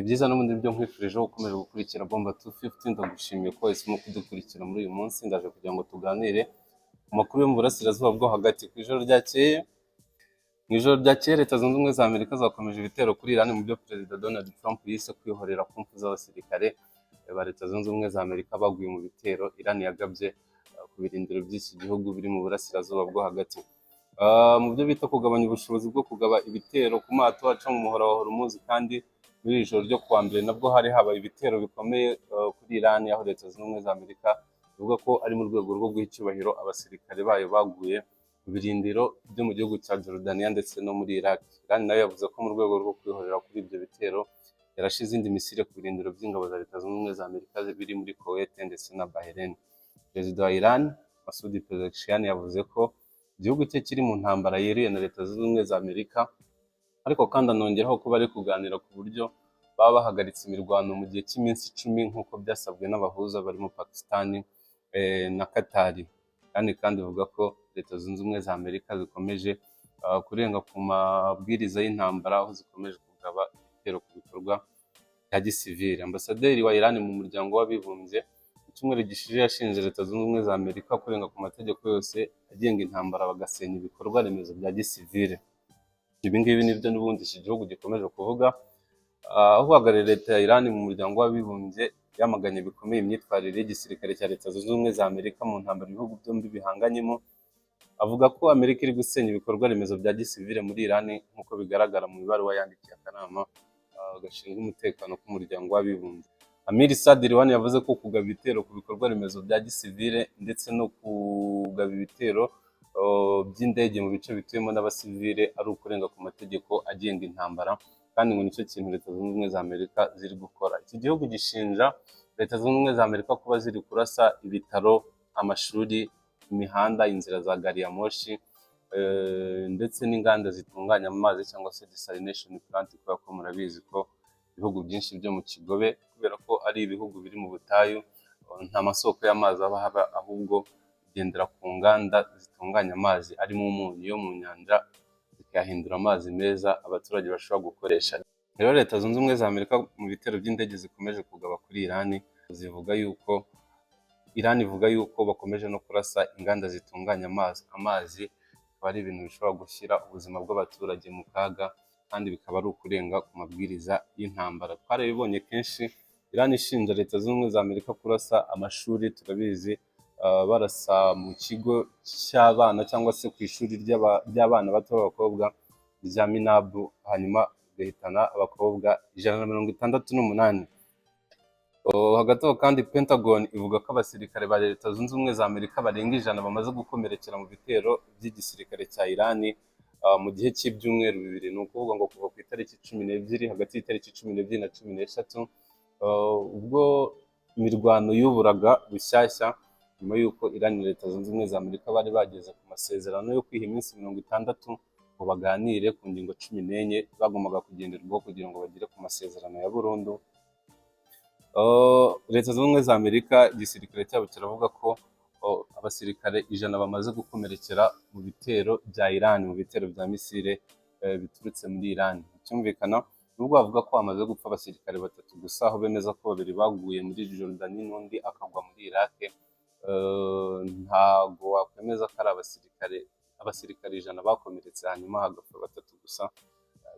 byiza n'ubundi byo nkwifurijeho gukomeza gukurikira Bomba 250. Ndagushimiye ko wahisemo kudukurikira muri uyu munsi. Ndaje kugira ngo tuganire ku makuru yo mu burasirazuba bwo hagati. Mu ijoro ryakeye Leta Zunze Ubumwe za Amerika zakomeje ibitero kuri Iran mu byo Perezida Donald Trump yise kwihorera ku mpfu z'abasirikare ba Leta Zunze Ubumwe za Amerika baguye mu bitero Iran yagabye ku birindiro by'iki gihugu biri mu burasirazuba bwo hagati. Mu byo bita kugabanya ubushobozi bwo kugaba ibitero ku mato aca mu muhora wa Hormuz, kandi muri iri joro ryo kuwa mbere nabwo hari habaye ibitero bikomeye kuri Iran, aho Leta Zunze Ubumwe za Amerika ivuga ko ari mu rwego rwo guha icyubahiro abasirikare bayo baguye mu birindiro byo mu gihugu cya Jordania ndetse no muri Iraq. Iran nayo yavuze ko mu rwego rwo kwihorera kuri ibyo bitero yarashe izindi misile ku birindiro by'ingabo za Leta Zunze Ubumwe za Amerika biri muri Kuwait ndetse na Bahrain. Perezida wa Iran Masoud Pezeshkian yavuze ko igihugu cye kiri mu ntambara yeruye na Leta Zunze Ubumwe za Amerika, ariko kandi anongeraho ko bari kuganira ku buryo baba bahagaritse imirwano mu gihe cy'iminsi 10 nk'uko byasabwe n'abahuza barimo Pakistan na Qatar. Kandi avuga ko Leta Zunze Ubumwe za Amerika zikomeje kurenga ku mabwiriza y'intambara, aho zikomeje kugaba ibitero ku bikorwa bya gisivili. Ambasaderi wa Iran mu muryango w'abibumbye icyumweru gishize yashinje Leta Zunze Ubumwe za Amerika kurenga ku mategeko yose agenga intambara bagasenya ibikorwa remezo bya gisivili. Ibi ngibi nibyo n'ubundi iki gihugu gikomeje kuvuga, aho uhagarariye Leta ya Iran mu muryango w'abibumbye yamaganye bikomeye imyitwarire y'igisirikare cya Leta Zunze Ubumwe za Amerika mu ntambara ibihugu byombi bihanganyemo. Avuga ko Amerika iri gusenya ibikorwa remezo bya gisivile muri Iran nk'uko bigaragara mu ibaruwa yandikiye akanama gashinzwe umutekano k'umuryango w'abibumbye. Amir Sadirwan yavuze ko kugaba ibitero ku bikorwa remezo bya gisivile ndetse no kugaba ibitero by'indege mu bice bituyemo n'abasivile ari ukurenga ku mategeko agenga intambara, kandi ngo nicyo kintu Leta Zunze Ubumwe za Amerika ziri gukora. Iki gihugu gishinja Leta Zunze Ubumwe za Amerika kuba ziri kurasa ibitaro, amashuri, imihanda, inzira za gari ya moshi ndetse n'inganda zitunganya amazi cyangwa se desalination plant, kubera ko murabizi ko ibihugu byinshi byo mu Kigobe, kubera ko ari ibihugu biri mu butayu, nta masoko y'amazi aba haba, ahubwo bigendera ku nganda zitunganya amazi arimo umunyu yo mu nyanja, zikayahindura amazi meza abaturage bashobora gukoresha. Rero Leta Zunze Ubumwe za Amerika mu bitero by'indege zikomeje kugaba kuri Iran ivuga yuko bakomeje no kurasa inganda zitunganya amazi akaba ari ibintu bishobora gushyira ubuzima bw'abaturage mu kaga, kandi bikaba ari ukurenga ku mabwiriza y'intambara. Twarabibonye kenshi Iran ishinja Leta Zunze Ubumwe za Amerika kurasa amashuri, turabizi barasa mu kigo cy'abana cyangwa se ku ishuri ry'abana bato b'abakobwa rya Minab, hanyuma gahitana abakobwa 168. Hagati aho kandi Pentagon ivuga ko abasirikare ba Leta Zunze Ubumwe za Amerika barenga 100 bamaze gukomerekera mu bitero by'igisirikare cya Iran mu gihe cy'ibyumweru 2. Ni ukuvuga ngo kuva ku itariki 12, hagati y'itariki 12 na 13, ubwo imirwano yuburaga bushyashya nyuma y'uko Iran na Leta Zunze Ubumwe za Amerika bari bageze ku masezerano yo kwiha iminsi 60 ngo baganire ku ngingo 14 bagombaga kugenderwaho kugira ngo bagere ku masezerano ya burundu. Leta Zunze Ubumwe za Amerika igisirikare cyabo kiravuga ko abasirikare 100 bamaze gukomerekera mu bitero bya Iran, mu bitero bya misile biturutse muri Iran. Cyumvikana nubwo bavuga ko bamaze gupfa abasirikare 3 gusa, aho bemeza ko 2 baguye muri Jordania n'undi akagwa muri Iraq. Ntago wakwemeza ko ari abasirikare 100 bakomeretse hanyuma hagapfa 3 gusa.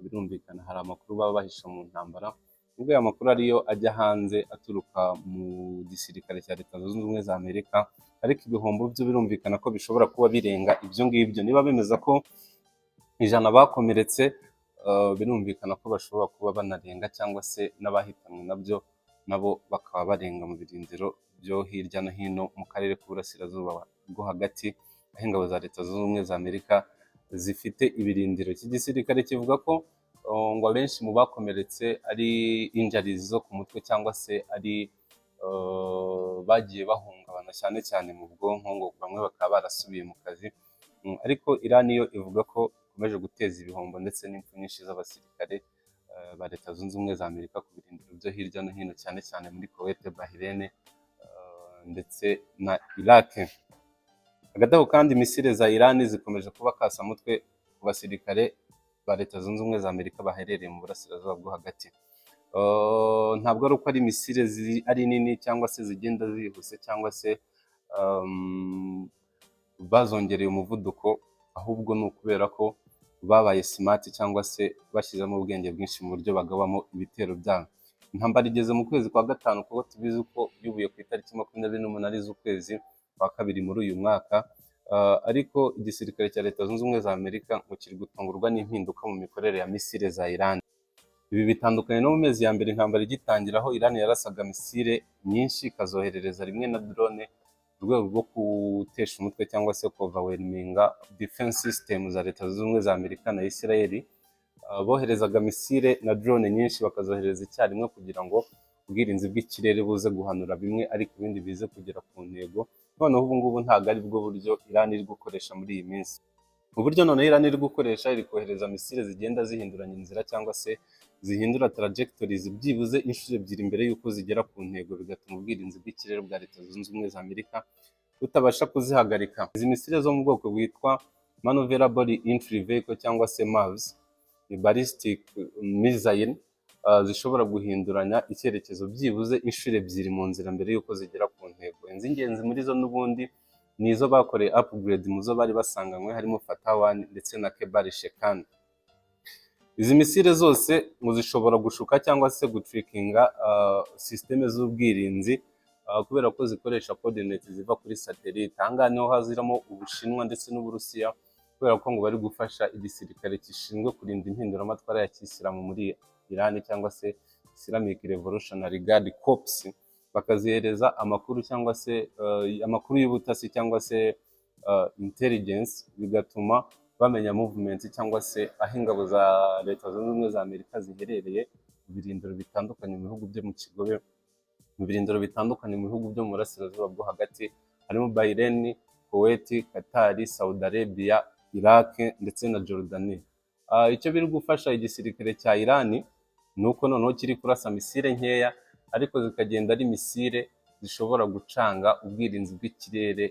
Birumvikana hari amakuru baba bahisha mu ntambara, nubwo aya makuru ariyo ajya hanze aturuka mu gisirikare cya Leta Zunze Ubumwe za Amerika, ariko ibihombo byo birumvikana ko bishobora kuba birenga ibyo ngibyo. Niba bemeza ko 100 bakomeretse, birumvikana ko bashobora kuba banarenga, cyangwa se n'abahitanwe nabo bakaba barenga mu birindiro byo hirya no hino mu karere k'uburasirazuba bwo hagati, aho ingabo za Leta Zunze Ubumwe za Amerika zifite ibirindiro. Iki gisirikare kivuga ko ngo abenshi mu bakomeretse ari injarizi zo ku mutwe, cyangwa se ari bagiye bahungabana cyane cyane mu bwonko, ngo bamwe bakaba barasubiye mu kazi. Ariko Iran yo ivuga ko ikomeje guteza ibihombo ndetse n'impfu nyinshi z'abasirikare ba Leta Zunze Ubumwe za Amerika ku birindiro byo hirya no hino, cyane cyane muri Kuwait, Bahrain ndetse na Iraq. Hagati aho kandi misile za Iran zikomeje kuba kasamutwe ku basirikare ba Leta Zunze Ubumwe za Amerika baherereye mu burasirazuba bwo hagati. ntabwo ari uko ari misile ari nini cyangwa se zigenda zihuse cyangwa se bazongereye umuvuduko, ahubwo ni ukubera ko babaye smart cyangwa se bashyizemo ubwenge bwinshi mu buryo bagabamo ibitero byabo. Intambara igeze mu kwezi kwa gatanu kuko tubizi ko yubuye ku itariki 28 z'ukwezi kwa kabiri muri uyu mwaka, ariko igisirikare cya Leta Zunze Ubumwe za Amerika ngo kiri gutungurwa n'impinduka mu mikorere ya misile za Iran. Ibi bitandukanye no mu mezi ya mbere intambara igitangira, aho Iran yarasaga misile nyinshi ikazoherereza rimwe na drone mu rwego rwo gutesha umutwe cyangwa se overwhelminga defense system za Leta Zunze Ubumwe za Amerika na Israel. Boherezaga misile na drone nyinshi bakazohereza icyarimwe kugira ngo ubwirinzi bw'ikirere buze guhanura bimwe ariko ibindi bize kugera ku ntego. Noneho ubu ngubu ntabwo ari bwo buryo Iran iri gukoresha muri iyi minsi. Uburyo noneho Iran iri gukoresha, iri kohereza misile zigenda zihinduranya inzira cyangwa se zihindura trajectories byibuze inshuro ebyiri mbere y'uko zigera ku ntego, bigatuma ubwirinzi bw'ikirere bwa Leta Zunze Ubumwe za Amerika butabasha kuzihagarika. Izi misile zo mu bwoko bwitwa Maneuverable Entry Vehicle cyangwa se MAVs, ni ballistic missile zishobora guhinduranya icyerekezo byibuze inshuro ebyiri mu nzira mbere y'uko zigera ku ntego. Inz'ingenzi muri zo n'ubundi ni izo bakoreye upgrade mu zo bari basanganywe, harimo Fatah 1 ndetse na Kebal Shekan. Izi misile zose ngo zishobora gushuka cyangwa se gutrikinga systeme z'ubwirinzi kubera ko zikoresha coordinates ziva kuri satellite. Ahangaha niho haziramo Ubushinwa ndetse n'Uburusiya, kubera ko ngo bari gufasha igisirikare gishinzwe kurinda impinduramatwara ya Kisilamu muri Iran cyangwa se Islamic Revolutionary Guard Corps, bakazihereza amakuru cyangwa se amakuru y'ubutasi cyangwa se intelligence, bigatuma bamenya movement cyangwa se aho ingabo za Leta Zunze Ubumwe za Amerika ziherereye mu birindiro bitandukanye mu bihugu byo mu Kigobe, mu birindiro bitandukanye mu bihugu byo mu burasirazuba bwo hagati, harimo Bahrain, Kuwait, Qatar, Saudi Arabia, Iraq ndetse na Jordani. Icyo biri gufasha igisirikare cya Iran ni uko noneho kiri kurasa misile nkeya ariko zikagenda ari misile zishobora gucanga ubwirinzi bw'ikirere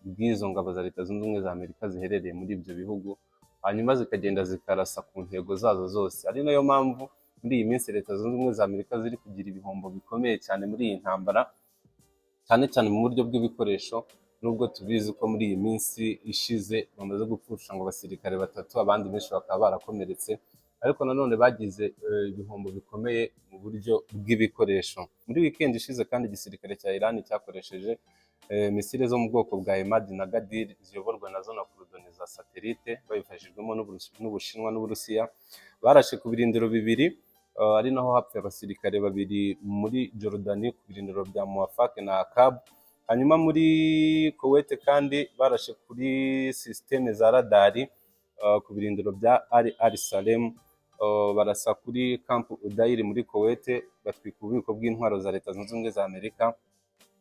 bw'izo ngabo za Leta Zunze Ubumwe za Amerika ziherereye muri ibyo bihugu, hanyuma zikagenda zikarasa ku ntego zazo zose. Ari nayo mpamvu muri iyi minsi Leta Zunze Ubumwe za Amerika ziri kugira ibihombo bikomeye cyane muri iyi ntambara, cyane cyane mu buryo bw'ibikoresho, nubwo tubizi ko muri iyi minsi ishize bamaze gupfusha ngo abasirikare 3, abandi benshi bakaba barakomeretse, ariko nanone bagize ibihombo bikomeye mu buryo bw'ibikoresho. Muri weekend ishize kandi igisirikare cya Iran cyakoresheje misile zo mu bwoko bwa Emad na Gadir ziyoborwa nazo na coordonnées za satellite babifashijwemo n'Ubushinwa n'Uburusiya. Barashe ku birindiro bibiri, ari naho hapfuye abasirikare 2 muri Jordani ku birindiro bya Muwafaq na Akab. Hanyuma muri Kuwait kandi barashe kuri systeme za radari ku birindiro bya Al Salem, barasa kuri Camp Udair muri Kuwait, batwika ububiko bw'intwaro za Leta Zunze Ubumwe za Amerika,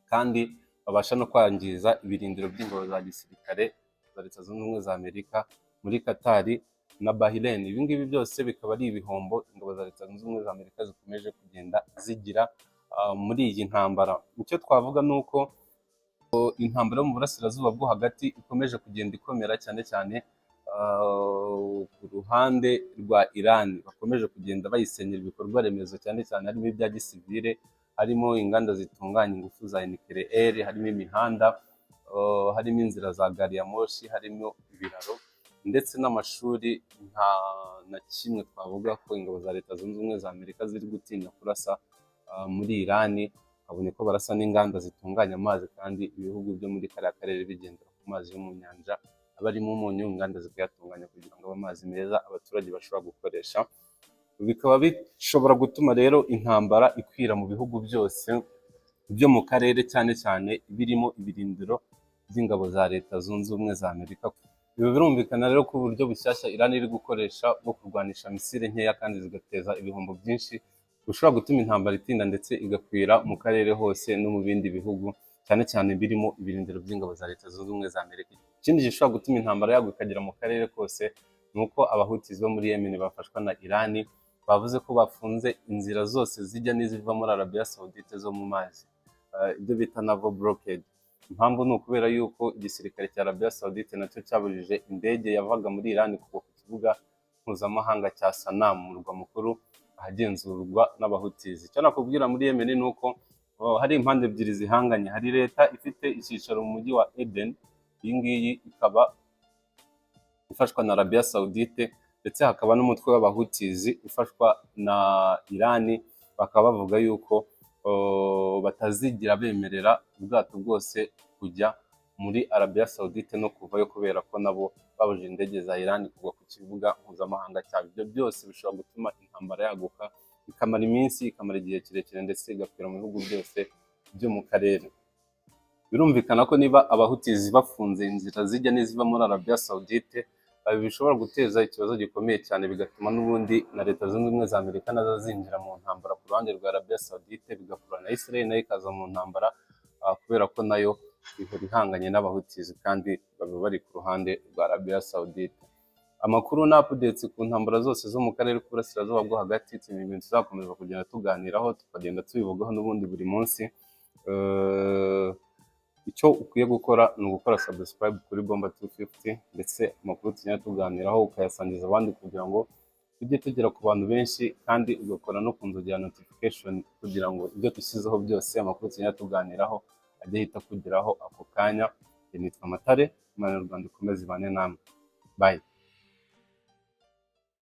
kandi babasha no kwangiza ibirindiro by'ingabo za gisirikare za Leta Zunze Ubumwe za Amerika muri Qatar na Bahrain. Ibi ngibi byose bikaba ari ibihombo ingabo za Leta Zunze Ubumwe za Amerika zikomeje kugenda zigira muri iyi ntambara. Icyo twavuga ni uko intambara yo mu burasirazuba bwo hagati ikomeje kugenda ikomera, cyane cyane ku ruhande rwa Iran bakomeje kugenda bayisenyera ibikorwa remezo, cyane cyane harimo ibya gisivile, harimo inganda zitunganya ingufu za nucleaire, harimo imihanda, harimo inzira za gari ya moshi, harimo ibiraro ndetse n'amashuri. Nta na kimwe twavuga ko ingabo za Leta Zunze Ubumwe za Amerika ziri gutinya kurasa muri Iran. Habonye ko barasa n'inganda zitunganya amazi, kandi ibihugu byo muri kariya karere bigendera ku mazi yo mu nyanja aba arimo umunyu, inganda zikayatunganya kugira ngo abe amazi meza abaturage bashobora gukoresha. Bikaba bishobora gutuma rero intambara ikwira mu bihugu byose byo mu karere, cyane cyane birimo ibirindiro by'ingabo za Leta Zunze Ubumwe za Amerika. Ibi birumvikana rero ko uburyo bushyashya Iran iri gukoresha bwo kurwanisha misile nkeya kandi zigateza ibihombo byinshi bushobora gutuma intambara itinda ndetse igakwira mu karere hose no mu bindi bihugu, cyane cyane birimo ibirindiro by'ingabo za Leta Zunze Ubumwe za Amerika. Ikindi gishobora gutuma intambara yaguka ikagera mu karere kose ni uko Abahutis bo muri Yemen bafashwa na Iran bavuze ko bafunze inzira zose zijya n'iziva muri Arabia Saudite zo mu mazi, ibyo bita naval blockade. Impamvu ni ukubera yuko igisirikare cya Arabia Saudite nacyo cyabujije indege yavaga muri Iran kugwa ku kibuga mpuzamahanga cya Sanaa mu murwa mukuru ahagenzurwa n'abahutizi. Icyo nakubwira muri Yemen ni uko hari impande ebyiri zihanganye. Hari leta ifite icyicaro mu mujyi wa Aden, iyi ngiyi ikaba ifashwa na Arabia Saudite, ndetse hakaba n'umutwe w'abahutizi ufashwa na Irani. Bakaba bavuga yuko batazigira bemerera ubwato bwose kujya muri Arabia Saudite no kuvayo, kubera ko nabo babujije indege za Irani kugwa ku kibuga mpuzamahanga cyabo. Ibyo byose bishobora gutuma intambara yaguka, ikamara iminsi, ikamara igihe kirekire, ndetse igakwira mu bihugu byose byo mu karere. Birumvikana ko niba abahutizi bafunze inzira zijya n'iziva muri Arabia Saudite, bishobora guteza ikibazo gikomeye cyane, bigatuma n'ubundi na Leta Zunze Ubumwe za Amerika nazo zinjira mu ntambara ku ruhande rwa Arabia Saudite, bigakurura na Israel nayo ikaza mu ntambara, kubera ko nayo ihora ihanganye n'abahutizi kandi baba bari ku ruhande rwa Arabia Saudite. Amakuru na updates ku ntambara zose zo mu karere k'uburasirazuba bwo hagati, ni ibintu tuzakomeza kugenda tuganiraho, tukagenda tubivugaho n'ubundi buri munsi. Icyo ukwiye gukora ni ugukora subscribe kuri Bomba 250, ndetse amakuru tugenda tuganiraho ukayasangiza abandi, kugira ngo tujye tugera ku bantu benshi, kandi ugakora no ku nzogera notification, kugira ngo ibyo dushyizeho byose, amakuru tugenda tuganiraho ajye ahita kugeraho ako kanya. Nitwa Matare, Imana y'u Rwanda ikomeze ibane namwe. Bye.